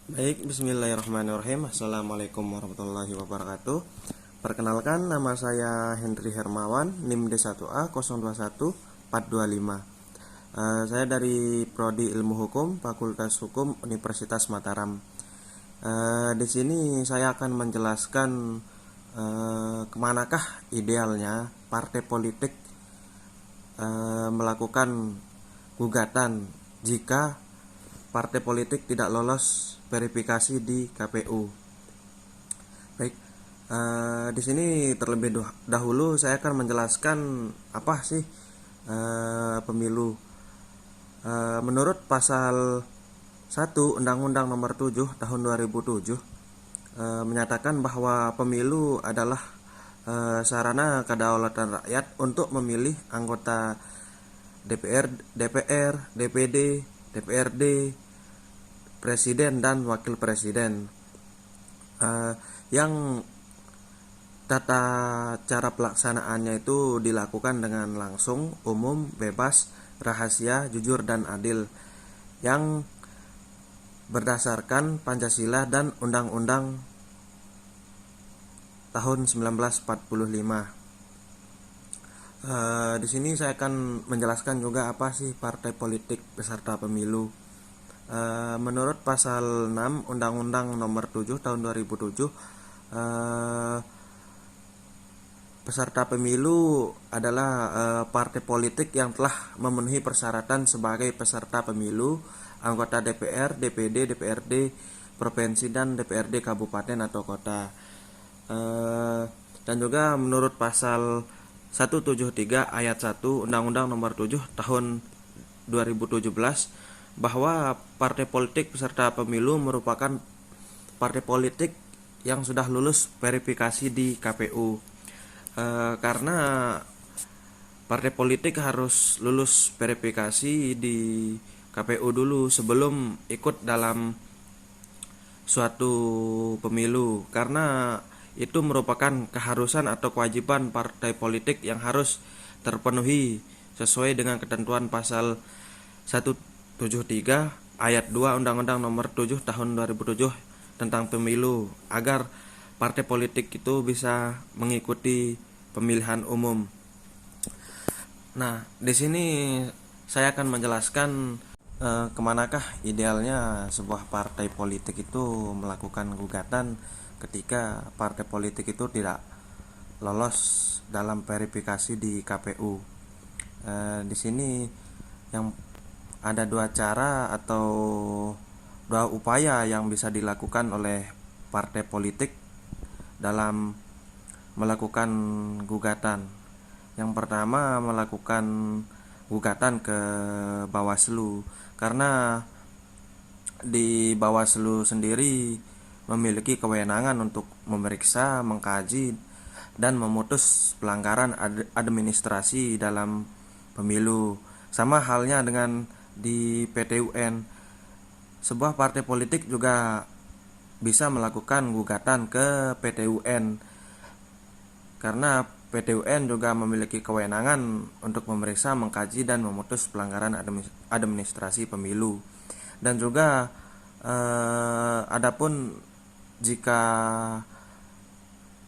Baik, bismillahirrahmanirrahim. Assalamualaikum warahmatullahi wabarakatuh. Perkenalkan, nama saya Hendri Hermawan, NIM D1A 021425. Saya dari Prodi Ilmu Hukum, Fakultas Hukum Universitas Mataram. Di sini saya akan menjelaskan kemanakah idealnya partai politik melakukan gugatan jika partai politik tidak lolos verifikasi di KPU. Baik, di sini terlebih dahulu saya akan menjelaskan apa sih pemilu. Menurut pasal 1 Undang-Undang Nomor 7 Tahun 2007 menyatakan bahwa pemilu adalah sarana kedaulatan rakyat untuk memilih anggota DPR, DPD, DPRD, presiden dan wakil presiden, yang tata cara pelaksanaannya itu dilakukan dengan langsung, umum, bebas, rahasia, jujur, dan adil, yang berdasarkan Pancasila dan Undang-Undang tahun 1945. Di sini saya akan menjelaskan juga apa sih partai politik peserta pemilu. Menurut pasal 6 Undang-Undang Nomor 7 Tahun 2007, peserta pemilu adalah partai politik yang telah memenuhi persyaratan sebagai peserta pemilu, anggota DPR, DPD, DPRD provinsi dan DPRD kabupaten atau kota. Dan juga menurut pasal 173 ayat 1 Undang-Undang Nomor 7 Tahun 2017 bahwa partai politik peserta pemilu merupakan partai politik yang sudah lulus verifikasi di KPU. Karena partai politik harus lulus verifikasi di KPU dulu sebelum ikut dalam suatu pemilu, karena itu merupakan keharusan atau kewajiban partai politik yang harus terpenuhi sesuai dengan ketentuan pasal 173 ayat 2 Undang-Undang Nomor 7 Tahun 2007 tentang pemilu, agar partai politik itu bisa mengikuti pemilihan umum. Nah, di sini saya akan menjelaskan kemanakah idealnya sebuah partai politik itu melakukan gugatan ketika partai politik itu tidak lolos dalam verifikasi di KPU. Di sini yang ada dua cara atau dua upaya yang bisa dilakukan oleh partai politik dalam melakukan gugatan. Yang pertama, melakukan gugatan ke Bawaslu, karena di Bawaslu sendiri memiliki kewenangan untuk memeriksa, mengkaji, dan memutus pelanggaran administrasi dalam pemilu. Sama halnya dengan di PT UN, sebuah partai politik juga bisa melakukan gugatan ke PT UN, karena PT UN juga memiliki kewenangan untuk memeriksa, mengkaji, dan memutus pelanggaran administrasi pemilu. Dan juga adapun jika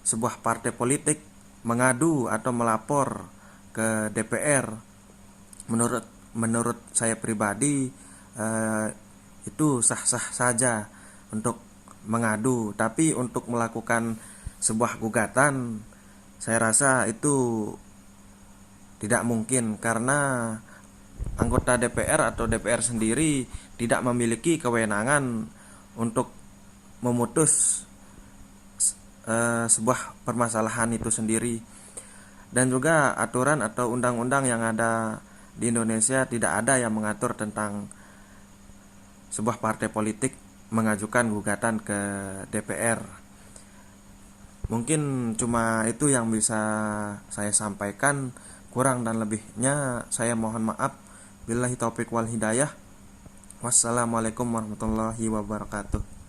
sebuah partai politik mengadu atau melapor ke DPR, menurut saya pribadi itu sah-sah saja untuk mengadu, tapi untuk melakukan sebuah gugatan saya rasa itu tidak mungkin, karena anggota DPR atau DPR sendiri tidak memiliki kewenangan untuk memutus sebuah permasalahan itu sendiri. Dan juga aturan atau undang-undang yang ada di Indonesia tidak ada yang mengatur tentang sebuah partai politik mengajukan gugatan ke DPR. Mungkin cuma itu yang bisa saya sampaikan, kurang dan lebihnya saya mohon maaf. Billahi taufik wal hidayah. Wassalamualaikum warahmatullahi wabarakatuh.